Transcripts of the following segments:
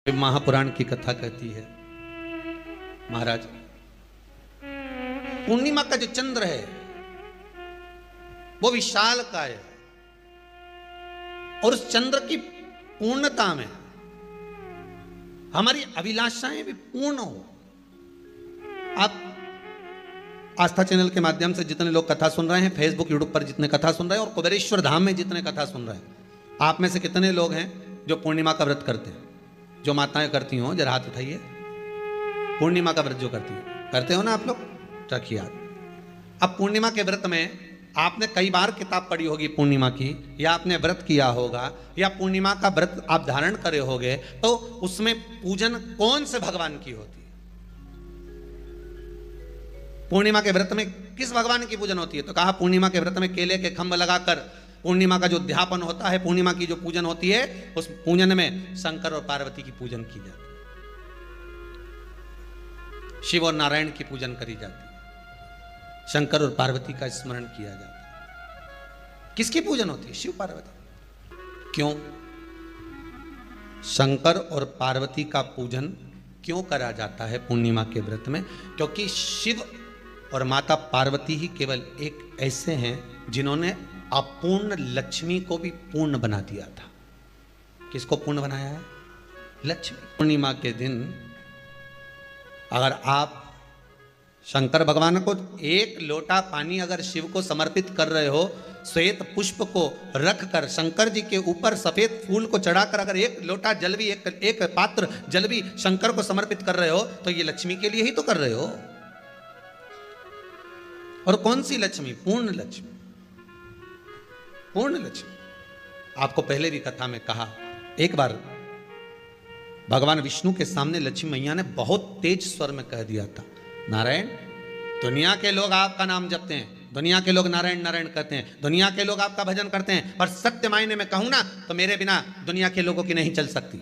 महापुराण की कथा कहती है, महाराज पूर्णिमा का जो चंद्र है वो विशाल का है और उस चंद्र की पूर्णता में हमारी अभिलाषाएं भी पूर्ण हो। आप आस्था चैनल के माध्यम से जितने लोग कथा सुन रहे हैं, फेसबुक यूट्यूब पर जितने कथा सुन रहे हैं और कुबेरेश्वर धाम में जितने कथा सुन रहे हैं, आप में से कितने लोग हैं जो पूर्णिमा का व्रत करते हैं? जो माताएं करती हो जरा हाथ उठाइए। पूर्णिमा का व्रत जो करते हो ना आप लोग, रखिए हाथ। अब पूर्णिमा के व्रत में आपने कई बार किताब पढ़ी होगी पूर्णिमा की, या आपने व्रत किया होगा, या पूर्णिमा का व्रत आप धारण करे होगे, तो उसमें पूजन कौन से भगवान की होती है? पूर्णिमा के व्रत में किस भगवान की पूजन होती है? तो कहा पूर्णिमा के व्रत में केले के खंभ लगाकर पूर्णिमा का जो अध्यापन होता है, पूर्णिमा की जो पूजन होती है, उस पूजन में शंकर और पार्वती की पूजन की जाती है, शिव और नारायण की पूजन करी जाती है, शंकर और पार्वती का स्मरण किया जाता है। किसकी पूजन होती है? शिव पार्वती। क्यों शंकर और पार्वती का पूजन क्यों करा जाता है पूर्णिमा के व्रत में? क्योंकि शिव और माता पार्वती ही केवल एक ऐसे हैं जिन्होंने अपूर्ण लक्ष्मी को भी पूर्ण बना दिया था। किसको पूर्ण बनाया है? लक्ष्मी। पूर्णिमा के दिन अगर आप शंकर भगवान को एक लोटा पानी अगर शिव को समर्पित कर रहे हो, श्वेत पुष्प को रखकर शंकर जी के ऊपर सफेद फूल को चढ़ाकर अगर एक लोटा जल भी, एक पात्र जल भी शंकर को समर्पित कर रहे हो, तो ये लक्ष्मी के लिए ही तो कर रहे हो। और कौन सी लक्ष्मी? पूर्ण लक्ष्मी। पूर्ण लक्ष्मी। आपको पहले भी कथा में कहा, एक बार भगवान विष्णु के सामने लक्ष्मी मैया ने बहुत तेज स्वर में कह दिया था, नारायण, दुनिया के लोग आपका नाम जपते हैं, दुनिया के लोग नारायण नारायण कहते हैं, दुनिया के लोग आपका भजन करते हैं, पर सत्य मायने में कहूं ना तो मेरे बिना दुनिया के लोगों की नहीं चल सकती,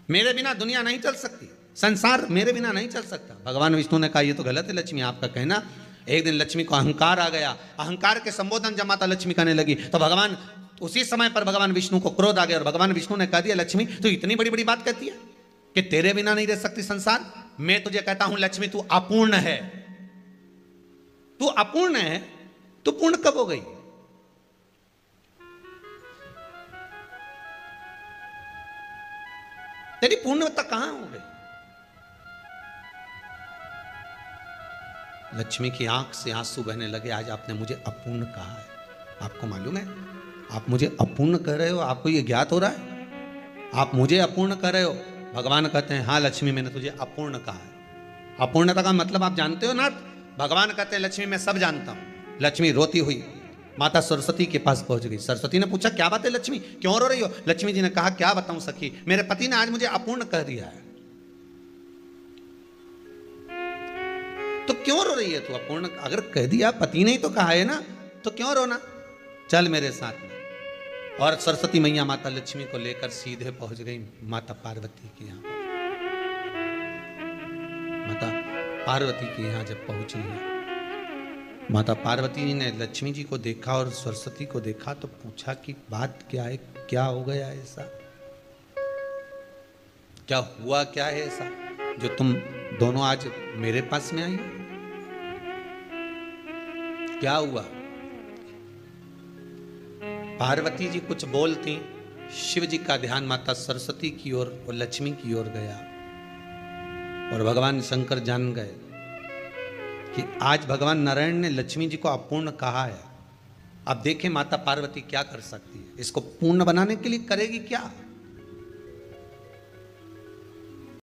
मेरे बिना दुनिया नहीं चल सकती, संसार मेरे बिना नहीं चल सकता। भगवान विष्णु ने कहा, यह तो गलत है लक्ष्मी आपका कहना। एक दिन लक्ष्मी को अहंकार आ गया, अहंकार के संबोधन जब माता लक्ष्मी करने लगी तो भगवान उसी समय पर भगवान विष्णु को क्रोध आ गया और भगवान विष्णु ने कह दिया, लक्ष्मी तू इतनी बड़ी बड़ी बात कहती है कि तेरे बिना नहीं रह सकती संसार। मैं तुझे कहता हूं लक्ष्मी, तू अपूर्ण है, तू अपूर्ण है, तू पूर्ण कब हो गई? तेरी पूर्णता कहां हो गई? लक्ष्मी की आंख से आंसू बहने लगे। आज आपने मुझे अपूर्ण कहा है, आपको मालूम है आप मुझे अपूर्ण कह रहे हो? आपको यह ज्ञात हो रहा है आप मुझे अपूर्ण कह रहे हो? भगवान कहते हैं, हाँ लक्ष्मी मैंने तुझे अपूर्ण कहा है। अपूर्णता का मतलब आप जानते हो ना? भगवान कहते हैं, लक्ष्मी मैं सब जानता हूं। लक्ष्मी रोती हुई माता सरस्वती के पास पहुंच गई। सरस्वती ने पूछा, क्या बात है लक्ष्मी, क्यों रो रही हो? लक्ष्मी जी ने कहा, क्या बताऊं सखी, मेरे पति ने आज मुझे अपूर्ण कह दिया है। तो क्यों रो रही है तू? अपूर्ण अगर कह दिया, पति ने ही तो कहा है ना, तो क्यों रोना? चल मेरे साथ में। और सरस्वती मैया माता लक्ष्मी को लेकर सीधे पहुंच गई माता पार्वती के यहां। माता पार्वती के यहां जब पहुंची है, माता पार्वती ने लक्ष्मी जी को देखा और सरस्वती को देखा तो पूछा कि बात क्या है, क्या हो गया ऐसा, क्या हुआ, क्या है ऐसा जो तुम दोनों आज मेरे पास में आई? क्या हुआ? पार्वती जी कुछ बोलती, शिव जी का ध्यान माता सरस्वती की ओर और लक्ष्मी की ओर गया और भगवान शंकर जान गए कि आज भगवान नारायण ने लक्ष्मी जी को अपूर्ण कहा है। अब देखें माता पार्वती क्या कर सकती है, इसको पूर्ण बनाने के लिए करेगी क्या?